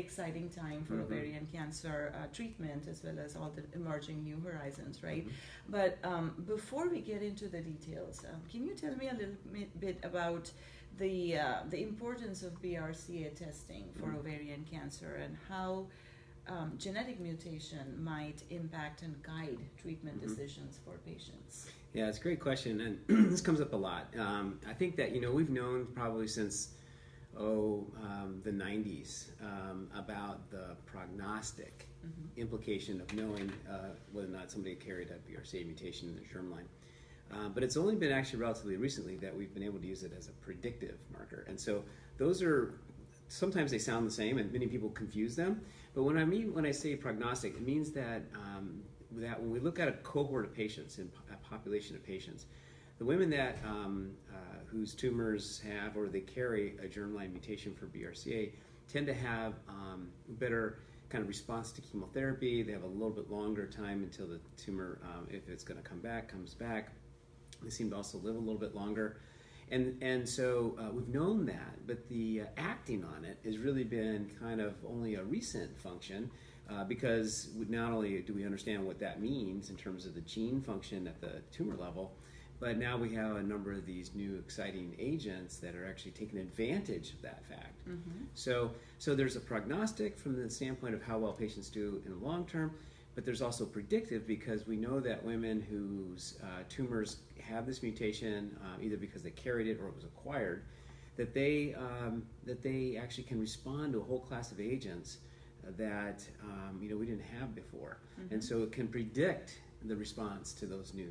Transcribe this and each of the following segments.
exciting time for ovarian cancer treatment, as well as all the emerging new horizons, right? But before we get into the details, can you tell me a little bit about the importance of BRCA testing for ovarian cancer, and how genetic mutation might impact and guide treatment decisions for patients? Yeah, it's a great question, and this comes up a lot. I think that, we've known probably since the 90s about the prognostic implication of knowing whether or not somebody carried a BRCA mutation in their germline. But it's only been actually relatively recently that we've been able to use it as a predictive marker. And so those are, sometimes they sound the same and many people confuse them. But when I say prognostic, it means that, that when we look at a cohort of patients, in a population of patients, the women that whose tumors have or they carry a germline mutation for BRCA tend to have better kind of response to chemotherapy. They have a little bit longer time until the tumor, if it's going to come back, comes back. They seem to also live a little bit longer. And so we've known that, but the acting on it has really been kind of only a recent function because not only do we understand what that means in terms of the gene function at the tumor level, but now we have a number of these new exciting agents that are actually taking advantage of that fact. So there's a prognostic from the standpoint of how well patients do in the long term, but there's also predictive because we know that women whose tumors have this mutation, either because they carried it or it was acquired, that they actually can respond to a whole class of agents that we didn't have before, and so it can predict the response to those new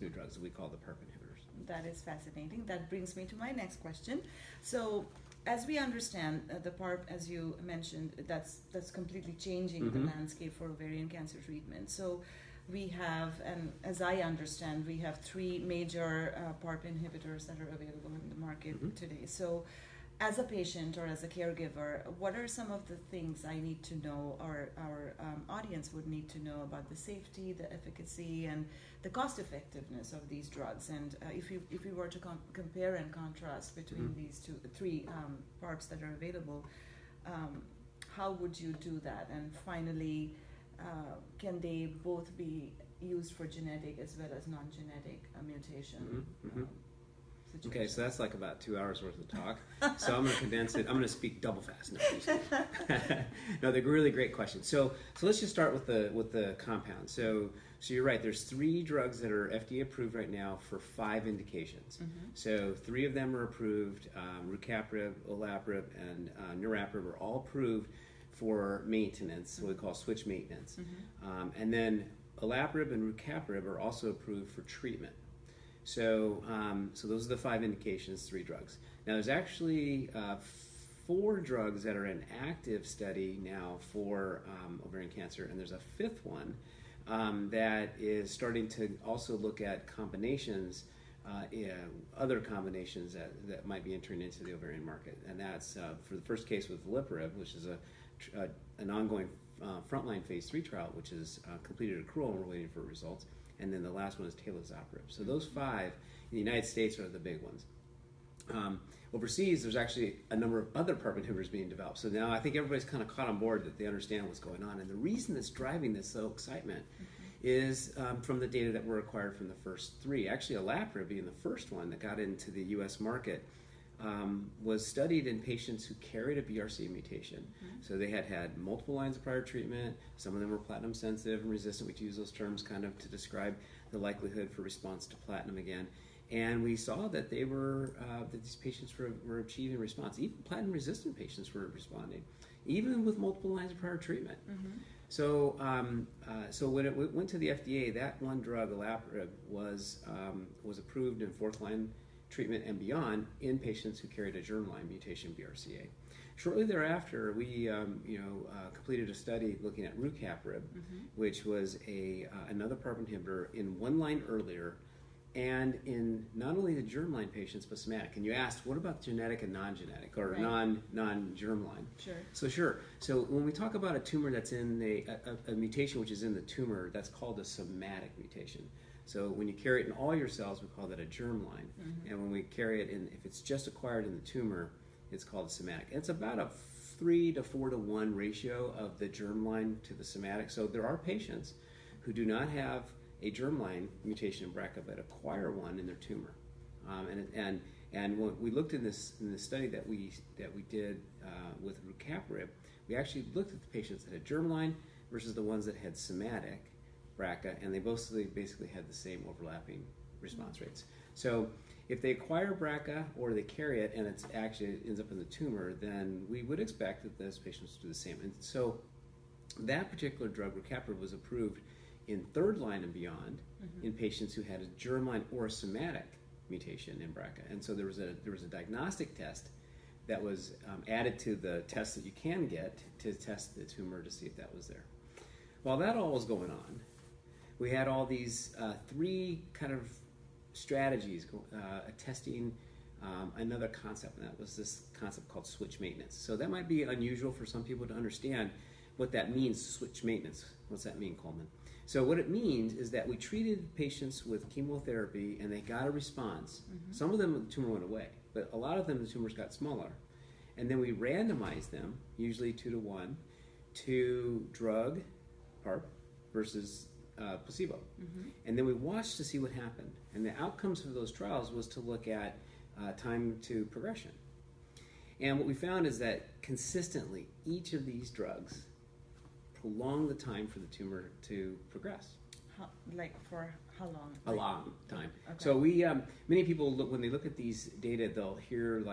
drugs that we call the PARP inhibitors. That is fascinating. That brings me to my next question. So, as we understand the PARP, as you mentioned, that's completely changing the landscape for ovarian cancer treatment. So, we have, and as I understand, we have 3 major PARP inhibitors that are available in the market today. So, as a patient or as a caregiver, what are some of the things I need to know, or our audience would need to know about the safety, the efficacy, and the cost effectiveness of these drugs? And if we were to compare and contrast between these 3 PARPs that are available, how would you do that? And finally, can they both be used for genetic as well as non-genetic mutation? Okay, so that's like about 2 hours worth of talk. So I'm going to condense it. I'm going to speak double fast. No, they're really great questions. So let's just start with the compound. So you're right. There's 3 drugs that are FDA approved right now for 5 indications. So 3 of them are approved. Rucaparib, olaparib, and niraparib are all approved for maintenance, what we call switch maintenance. And then olaparib and rucaparib are also approved for treatment. So those are the 5 indications, 3 drugs. Now there's actually 4 drugs that are in active study now for ovarian cancer, and there's a 5th one that is starting to also look at combinations, other combinations that might be entering into the ovarian market. And that's for the first case with veliparib, which is an ongoing frontline phase 3 trial, which is completed accrual, and we're waiting for results. And then the last one is talazoparib. So those 5 in the United States are the big ones. Overseas, there's actually a number of other PARP inhibitors being developed. So now I think everybody's kind of caught on board that they understand what's going on. And the reason that's driving this excitement is from the data that were acquired from the first 3. Actually, olaparib being the first one that got into the U.S. market was studied in patients who carried a BRCA mutation. So they had multiple lines of prior treatment. Some of them were platinum sensitive and resistant. We use those terms kind of to describe the likelihood for response to platinum again. And we saw that they were that these patients were achieving response. Even platinum resistant patients were responding, even with multiple lines of prior treatment. So when it went to the FDA, that one drug, olaparib, was approved in 4th line treatment and beyond in patients who carried a germline mutation BRCA. Shortly thereafter, we completed a study looking at rucaparib, which was another PARP inhibitor in 1 line earlier, and in not only the germline patients but somatic. And you asked, what about genetic and non-genetic, or non-germline? Sure. So when we talk about a tumor that's in a mutation which is in the tumor, that's called a somatic mutation. So when you carry it in all your cells, we call that a germline. And when we carry it in, if it's just acquired in the tumor, it's called somatic. And it's about a 3 to 4 to 1 ratio of the germline to the somatic. So there are patients who do not have a germline mutation in BRCA but acquire one in their tumor. And when we looked in this study that we did with rucaparib, we actually looked at the patients that had germline versus the ones that had somatic BRCA, and they basically had the same overlapping response rates. So if they acquire BRCA or they carry it and it actually ends up in the tumor, then we would expect that those patients do the same. And so that particular drug, rucaparib, was approved in third line and beyond in patients who had a germline or a somatic mutation in BRCA. And so there was a diagnostic test that was added to the test that you can get to test the tumor to see if that was there. While that all was going on, we had all these 3 kind of strategies testing another concept, and that was this concept called switch maintenance. So that might be unusual for some people to understand what that means, switch maintenance. What's that mean, Coleman? So what it means is that we treated patients with chemotherapy and they got a response. Some of them, the tumor went away, but a lot of them, the tumors got smaller. And then we randomized them, usually 2 to 1, to drug, PARP, versus placebo. And then we watched to see what happened. And the outcomes for those trials was to look at time to progression. And what we found is that consistently, each of these drugs prolong the time for the tumor to progress. Like for how long? A long time. Okay. So many people when they look at these data, they'll hear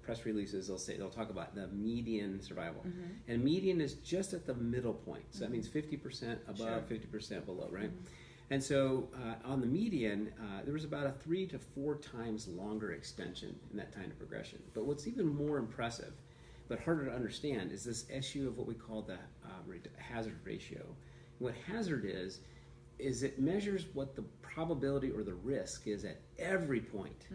press releases. They'll talk about the median survival, and median is just at the middle point. So that means 50% above, 50% below, right? And so on the median, there was about a 3 to 4 times longer extension in that time to progression. But what's even more impressive, but harder to understand, is this issue of what we call the hazard ratio. And what hazard is it measures what the probability or the risk is at every point,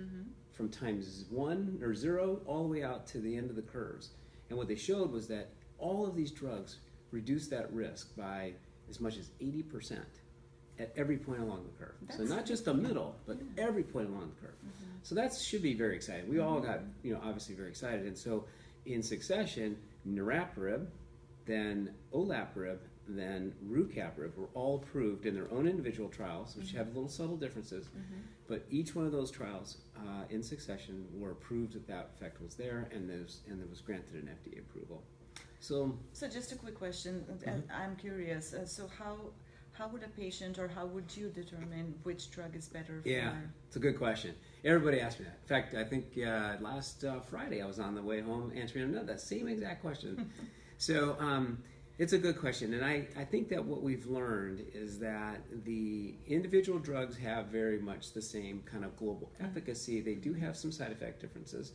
from times 1 or 0 all the way out to the end of the curves. And what they showed was that all of these drugs reduce that risk by as much as 80% at every point along the curve. So not just the middle, but every point along the curve. So that should be very exciting. We all got, obviously very excited. And so in succession, niraparib, then olaparib, then rucaparib were all approved in their own individual trials, which have little subtle differences. But each one of those trials in succession were approved that effect was there, and there was granted an FDA approval. So just a quick question. I'm curious. So how would a patient, or how would you determine which drug is better for? Yeah, it's a good question. Everybody asks me that. In fact, I think last Friday I was on the way home answering that same exact question. So it's a good question, and I think that what we've learned is that the individual drugs have very much the same kind of global efficacy. They do have some side effect differences,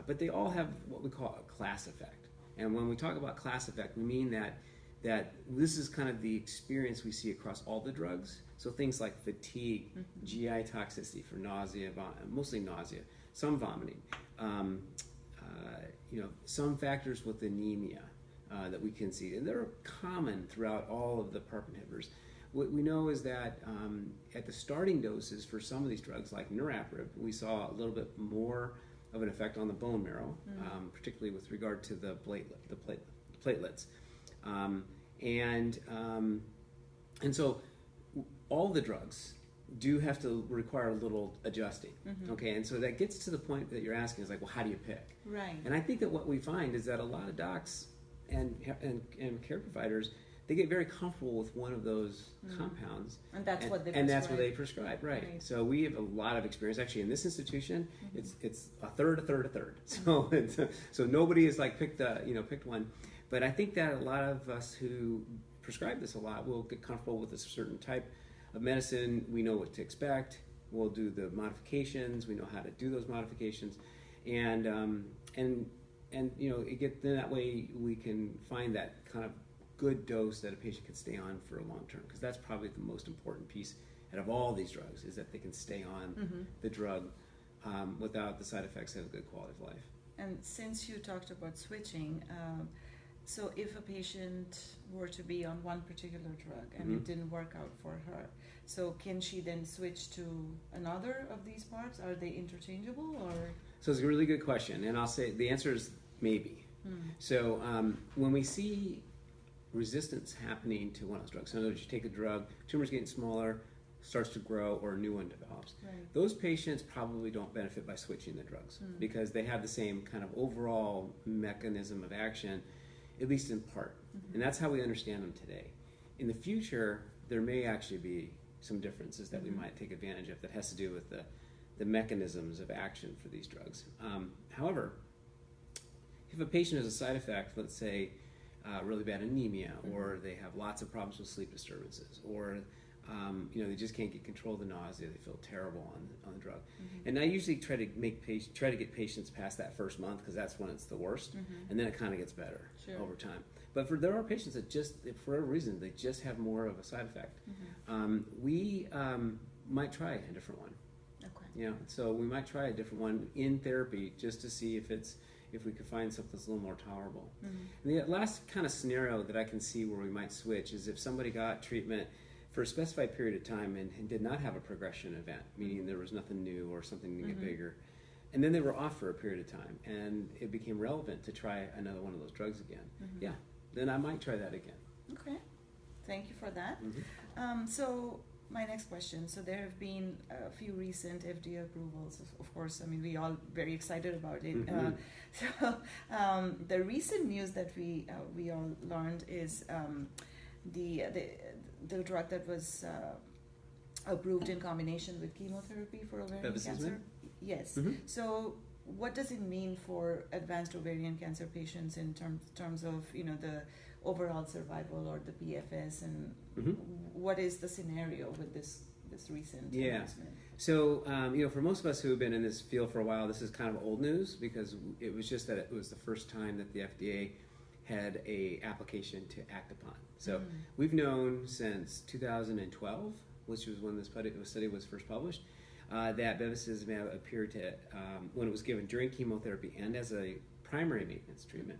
but they all have what we call a class effect. And when we talk about class effect, we mean that this is kind of the experience we see across all the drugs. So things like fatigue, GI toxicity for nausea, mostly nausea, some vomiting, some factors with anemia that we can see. And they're common throughout all of the PARP inhibitors. What we know is that at the starting doses for some of these drugs, like niraparib, we saw a little bit more of an effect on the bone marrow, particularly with regard to the platelets. And so all the drugs do have to require a little adjusting. Okay, and so that gets to the point that you're asking is like, well, how do you pick? Right. And I think that what we find is that a lot of docs and care providers, they get very comfortable with one of those compounds, and that's what they prescribe. And that's what they prescribe, right? So we have a lot of experience. Actually, in this institution, it's a third. So nobody has like picked one. But I think that a lot of us who prescribe this a lot will get comfortable with a certain type of medicine. We know what to expect. We'll do the modifications. We know how to do those modifications, and then that way we can find that kind of good dose that a patient can stay on for a long term, because that's probably the most important piece out of all these drugs, is that they can stay on the drug without the side effects, have a good quality of life. And since you talked about switching, so if a patient were to be on one particular drug and it didn't work out for her, so can she then switch to another of these PARPs? Are they interchangeable, or? So it's a really good question, and I'll say the answer is maybe. So when we see resistance happening to one of those drugs, so in other words, you take a drug, tumor's getting smaller, starts to grow, or a new one develops. Right. Those patients probably don't benefit by switching the drugs because they have the same kind of overall mechanism of action, at least in part. And that's how we understand them today. In the future, there may actually be some differences that we might take advantage of that has to do with the mechanisms of action for these drugs. However, if a patient has a side effect, let's say really bad anemia, or they have lots of problems with sleep disturbances, or they just can't get control of the nausea, they feel terrible on the drug. And I usually try to get patients past that first month because that's when it's the worst, and then it kind of gets better over time. But there are patients that just, for whatever reason, they just have more of a side effect. We might try a different one. Okay. So we might try a different one in therapy just to see if we could find something that's a little more tolerable. And the last kind of scenario that I can see where we might switch is if somebody got treatment for a specified period of time and did not have a progression event, meaning there was nothing new or something to get bigger, and then they were off for a period of time, and it became relevant to try another one of those drugs again. Then I might try that again. Okay, thank you for that. So my next question, so there have been a few recent FDA approvals, of course. I mean, we all very excited about it. So the recent news that we all learned is the drug that was approved in combination with chemotherapy for ovarian cancer. Yes. So what does it mean for advanced ovarian cancer patients in terms of the overall survival or the PFS, and what is the scenario with this recent announcement? So for most of us who have been in this field for a while, this is kind of old news because it was just that it was the first time that the FDA had a application to act upon. So we've known since 2012, which was when the study was first published, that bevacizumab appeared to, when it was given during chemotherapy and as a primary maintenance treatment,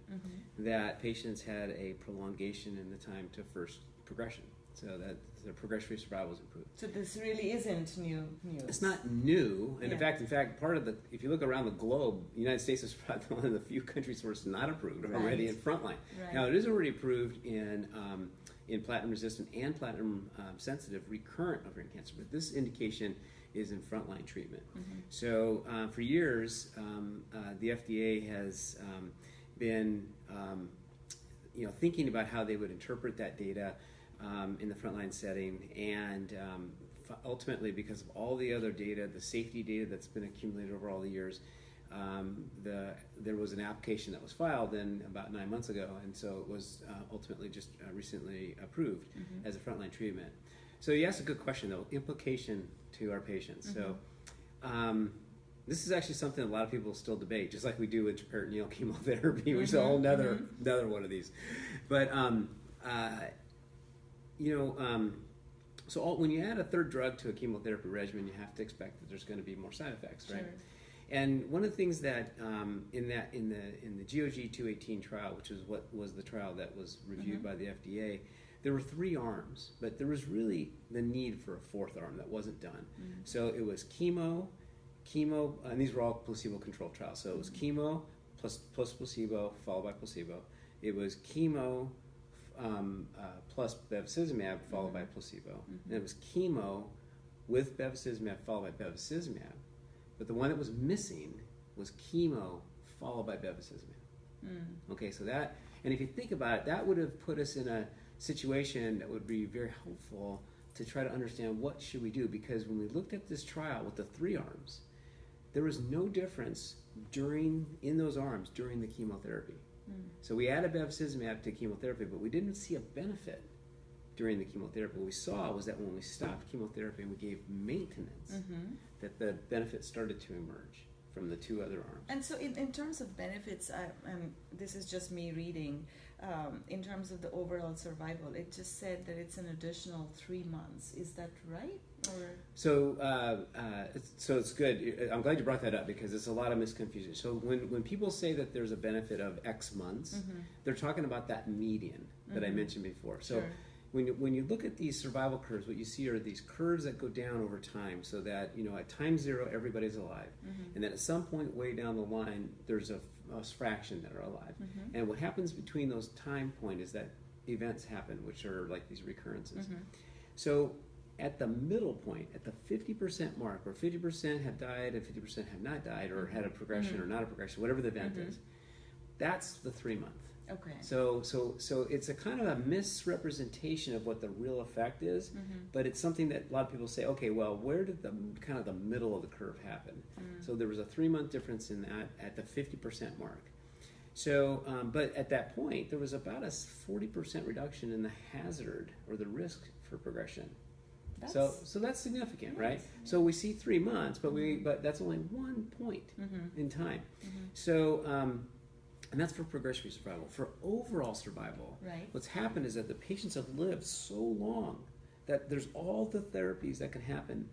that patients had a prolongation in the time to first progression, so that their progression-free survival was improved. So this really isn't new news. It's not new, and in fact, part of if you look around the globe, the United States is probably one of the few countries where it's not approved already in frontline. Now, it is already approved in platinum-resistant and platinum-sensitive recurrent ovarian cancer, but this indication is in frontline treatment. So for years, the FDA has been thinking about how they would interpret that data in the frontline setting, and ultimately, because of all the other data, the safety data that's been accumulated over all the years, there was an application that was filed in about 9 months ago, and so it was ultimately just recently approved as a frontline treatment. So you asked a good question, though, implication to our patients. So this is actually something a lot of people still debate, just like we do with peritoneal chemotherapy, which is a whole another one of these. But so when you add a third drug to a chemotherapy regimen, you have to expect that there's going to be more side effects, right? And one of the things that in the GOG 218 trial, which is what was the trial that was reviewed by the FDA, there were 3 arms, but there was really the need for a 4th arm that wasn't done. So it was chemo, and these were all placebo-controlled trials. So it was chemo plus placebo followed by placebo. It was chemo plus bevacizumab followed by placebo. And it was chemo with bevacizumab followed by bevacizumab. But the one that was missing was chemo followed by bevacizumab. Okay, so that, and if you think about it, that would have put us in a situation that would be very helpful to try to understand what should we do, because when we looked at this trial with the 3 arms, there was no difference in those arms during the chemotherapy. So we added bevacizumab to chemotherapy, but we didn't see a benefit during the chemotherapy. What we saw was that when we stopped chemotherapy and we gave maintenance, that the benefits started to emerge from the 2 other arms. And so in terms of benefits, this is just me reading, in terms of the overall survival, it just said that it's an additional 3 months. Is that right? Or? So it's good. I'm glad you brought that up because it's a lot of misconfusion. So when people say that there's a benefit of X months, they're talking about that median that I mentioned before. So when you look at these survival curves, what you see are these curves that go down over time, so that at time 0 everybody's alive, and then at some point way down the line there's fraction that are alive. And what happens between those time point is that events happen, which are like these recurrences. So at the middle point, at the 50% mark, where 50% have died and 50% have not died, or had a progression or not a progression, whatever the event is, that's the 3 month. Okay. So it's a kind of a misrepresentation of what the real effect is, but it's something that a lot of people say, okay, well, where did the kind of the middle of the curve happen? So there was a 3 month difference in that at the 50% mark. So, but at that point, there was about a 40% reduction in the hazard or the risk for progression. So that's significant, right? So we see 3 months, but that's only 1 point in time. So. And that's for progression-free survival. For overall survival, what's happened is that the patients have lived so long that there's all the therapies that can happen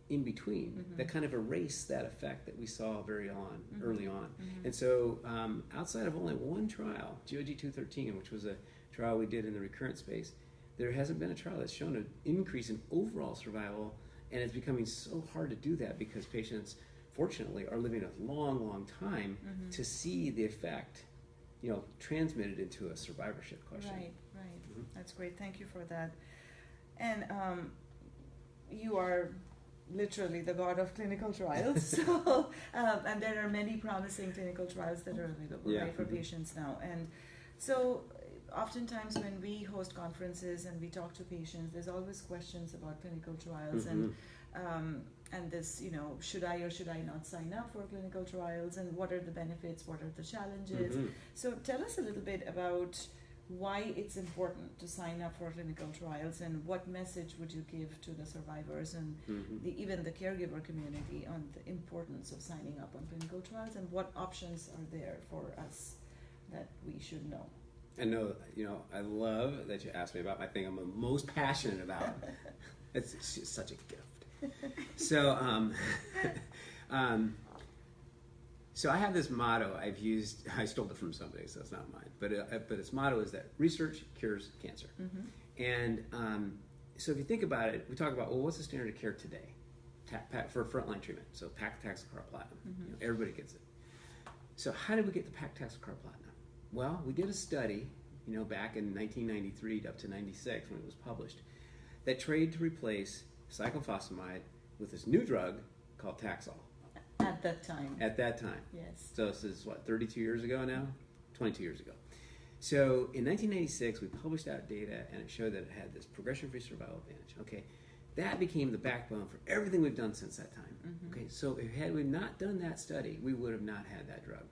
in between that kind of erase that effect that we saw early on. And so outside of only one trial, GOG 213, which was a trial we did in the recurrent space, there hasn't been a trial that's shown an increase in overall survival, and it's becoming so hard to do that because patients, fortunately, are living a long time to see the effect, transmitted into a survivorship question. Right. That's great. Thank you for that. And you are literally the god of clinical trials. So, and there are many promising clinical trials that are available for patients now. And so, oftentimes when we host conferences and we talk to patients, there's always questions about clinical trials and this, should I or should I not sign up for clinical trials, and what are the benefits, what are the challenges? So tell us a little bit about why it's important to sign up for clinical trials, and what message would you give to the survivors and even the caregiver community on the importance of signing up on clinical trials, and what options are there for us that we should know? I know, I love that you asked me about my thing I'm most passionate about. It's just such a gift. So, so I have this motto I've used. I stole it from somebody, so it's not mine. But its motto is that research cures cancer. And so if you think about it, we talk about, well, what's the standard of care today for frontline treatment? So paclitaxel carboplatin. Everybody gets it. So how did we get the paclitaxel carboplatin? Well, we did a study, back in 1993 up to 96 when it was published, that tried to replace cyclophosphamide with this new drug called Taxol. At that time. Yes. So this is 32 years ago now? 22 years ago. So in 1996, we published out data, and it showed that it had this progression-free survival advantage. Okay, that became the backbone for everything we've done since that time. Okay, so had we not done that study, we would have not had that drug.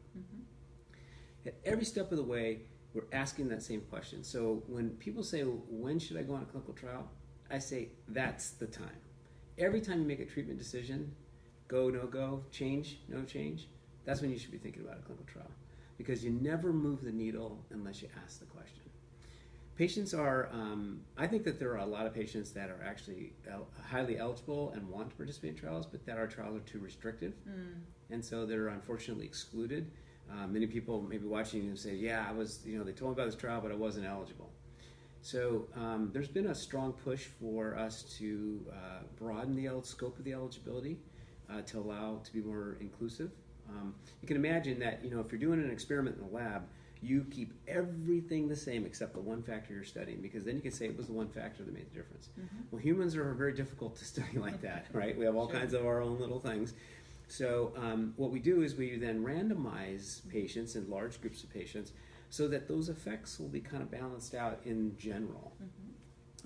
At every step of the way, we're asking that same question. So when people say, well, when should I go on a clinical trial? I say, that's the time. Every time you make a treatment decision, go, no go, change, no change, that's when you should be thinking about a clinical trial. Because you never move the needle unless you ask the question. Patients are, I think that there are a lot of patients that are actually highly eligible and want to participate in trials, but that our trials are too restrictive. And so they're unfortunately excluded. Many people may be watching and say, yeah, I was, they told me about this trial, but I wasn't eligible. So there's been a strong push for us to broaden the scope of the eligibility to allow to be more inclusive. You can imagine that, if you're doing an experiment in the lab, you keep everything the same except the one factor you're studying, because then you can say it was the one factor that made the difference. Well, humans are very difficult to study like that, right? We have all kinds of our own little things. So what we do is we then randomize patients in large groups of patients so that those effects will be kind of balanced out in general.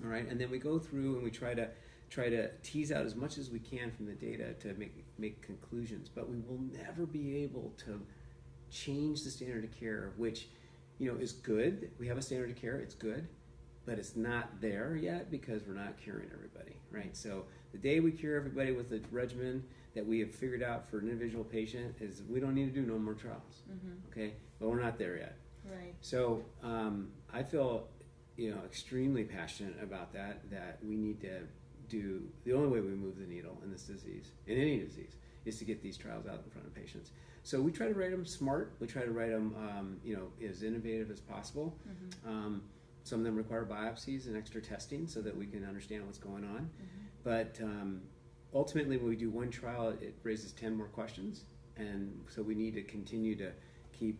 All right, and then we go through and we try to tease out as much as we can from the data to make conclusions, but we will never be able to change the standard of care, which is good. We have a standard of care, it's good, but it's not there yet because we're not curing everybody, right? So the day we cure everybody with a regimen that we have figured out for an individual patient is we don't need to do no more trials, okay? But we're not there yet. Right. So I feel extremely passionate about that we need to do, the only way we move the needle in this disease, in any disease, is to get these trials out in front of patients. So we try to write them smart. We try to write them, as innovative as possible. Some of them require biopsies and extra testing so that we can understand what's going on. But ultimately, when we do one trial, it raises 10 more questions, and so we need to continue to keep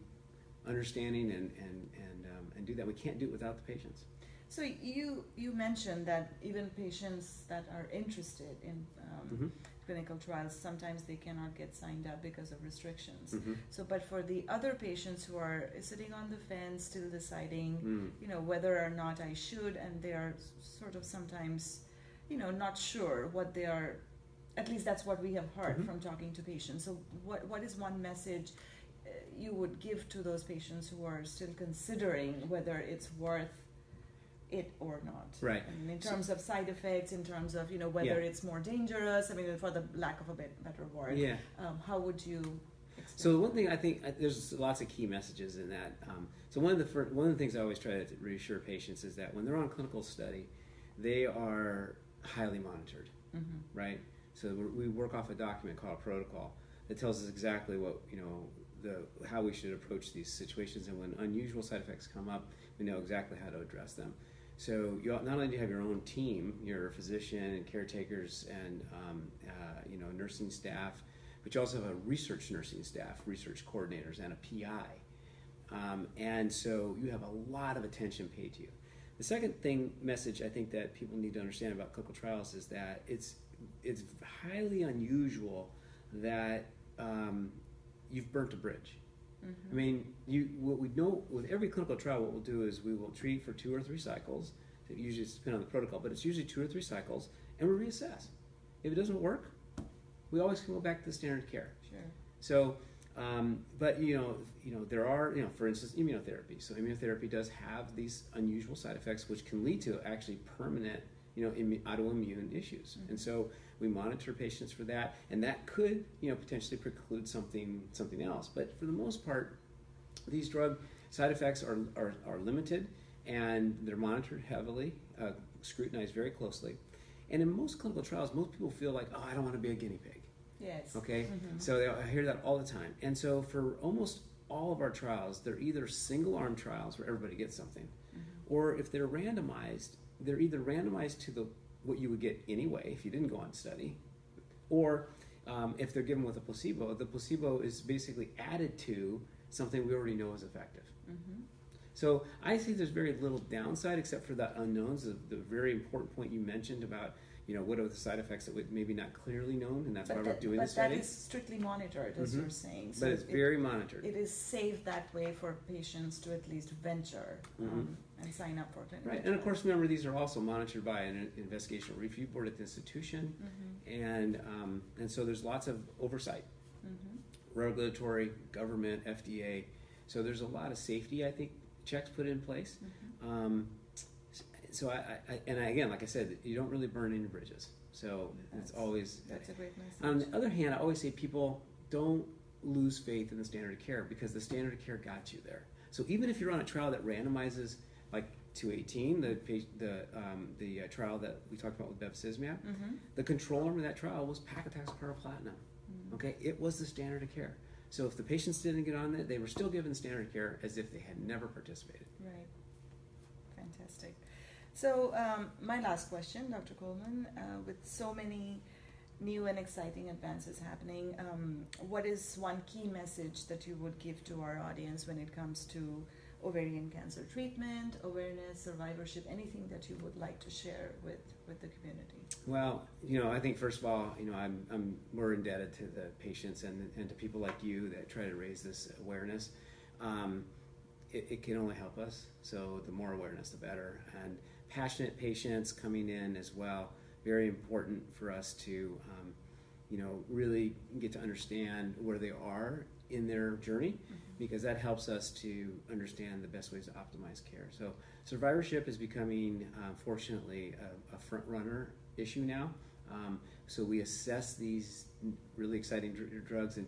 understanding and do that. We can't do it without the patients. So you mentioned that even patients that are interested in clinical trials, sometimes they cannot get signed up because of restrictions. So, but for the other patients who are sitting on the fence, still deciding, whether or not I should, and they are sort of sometimes, not sure what they are. At least that's what we have heard from talking to patients. So, what is one message you would give to those patients who are still considering whether it's worth it or not? Right. I mean, in terms of side effects, in terms of whether it's more dangerous. I mean, for the lack of a better word. Yeah. How would you explain? So one thing I think there's lots of key messages in that. So one of the things I always try to reassure patients is that when they're on clinical study, they are highly monitored, right? So we work off a document called a protocol that tells us exactly what how we should approach these situations, and when unusual side effects come up, we know exactly how to address them. So you not only do you have your own team, your physician and caretakers and nursing staff, but you also have a research nursing staff, research coordinators, and a PI. And so you have a lot of attention paid to you. The second message I think that people need to understand about clinical trials is that it's highly unusual that you've burnt a bridge. I mean, what we know with every clinical trial, what we'll do is we will treat for 2 or 3 cycles. It usually depends on the protocol, but it's usually 2 or 3 cycles, and we reassess. If it doesn't work, we always can go back to the standard of care. Sure. So, but there are, for instance, immunotherapy. So immunotherapy does have these unusual side effects, which can lead to actually permanent, autoimmune issues. And so we monitor patients for that, and that could, potentially preclude something else. But for the most part, these drug side effects are limited, and they're monitored heavily, scrutinized very closely. And in most clinical trials, most people feel like, I don't want to be a guinea pig. Yes. Okay? So I hear that all the time. And so for almost all of our trials, they're either single-arm trials where everybody gets something, or if they're randomized, they're either randomized to what you would get anyway if you didn't go on study, or if they're given with a placebo, the placebo is basically added to something we already know is effective. So I see there's very little downside except for the unknowns, the very important point you mentioned about what are the side effects that would maybe not clearly known, and that's why we're doing the study. But that is strictly monitored, as you're saying. So but it's very monitored. It is safe that way for patients to at least venture and sign up for clinical Right, and of course, remember, these are also monitored by an investigational review board at the institution, and so there's lots of oversight, regulatory, government, FDA. So there's a lot of safety, I think, checks put in place. So again, like I said, you don't really burn any bridges. So it's always... That's a great message. On the other hand, I always say people don't lose faith in the standard of care, because the standard of care got you there. So even if you're on a trial that randomizes, like 218, the trial that we talked about with bevacizumab, the control arm of that trial was paclitaxel carboplatin. Okay, it was the standard of care. So if the patients didn't get on it, they were still given standard of care as if they had never participated. Right. Fantastic. So my last question, Dr. Coleman, with so many new and exciting advances happening, what is one key message that you would give to our audience when it comes to ovarian cancer treatment, awareness, survivorship, anything that you would like to share with the community? Well, I think first of all, we're indebted to the patients and to people like you that try to raise this awareness. It can only help us, so the more awareness, the better. And passionate patients coming in as well, very important for us to, really get to understand where they are in their journey, because that helps us to understand the best ways to optimize care. So survivorship is becoming, fortunately, a front runner issue now. So we assess these really exciting drugs and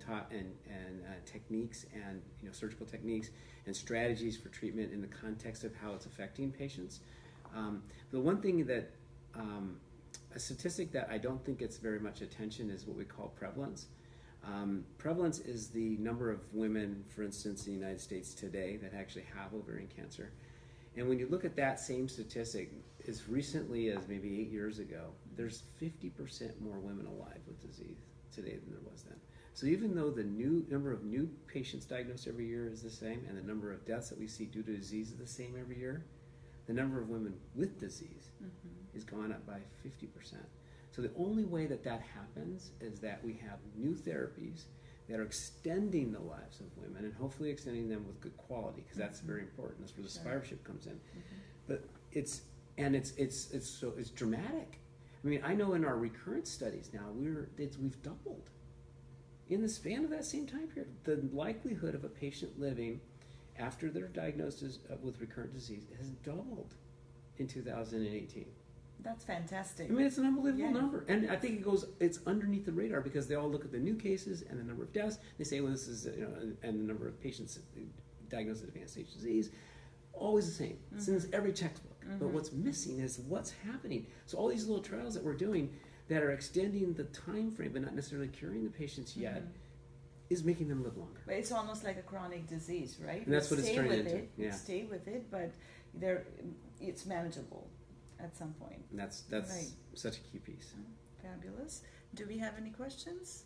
techniques and surgical techniques and strategies for treatment in the context of how it's affecting patients. The one thing that a statistic that I don't think gets very much attention is what we call prevalence. Prevalence is the number of women, for instance, in the United States today that actually have ovarian cancer. And when you look at that same statistic, as recently as maybe 8 years ago, there's 50% more women alive with disease today than there was then. So even though the number of new patients diagnosed every year is the same, and the number of deaths that we see due to disease is the same every year, the number of women with disease is gone up by 50%. So the only way that happens is that we have new therapies that are extending the lives of women, and hopefully extending them with good quality, because that's very important. That's where the survivorship comes in. But it's dramatic. I mean, I know in our recurrence studies now we've doubled in the span of that same time period. The likelihood of a patient living after they're diagnosed with recurrent disease has doubled in 2018. That's fantastic. I mean, it's an unbelievable number. And I think it's underneath the radar because they all look at the new cases and the number of deaths. They say, well, this is, and the number of patients diagnosed with advanced stage disease, always the same. It's in every textbook. But what's missing is what's happening. So all these little trials that we're doing that are extending the time frame but not necessarily curing the patients yet is making them live longer. But it's almost like a chronic disease, right? And that's what it's turning into. Stay with it, but it's manageable at some point. And that's such a key piece. Fabulous. Do we have any questions?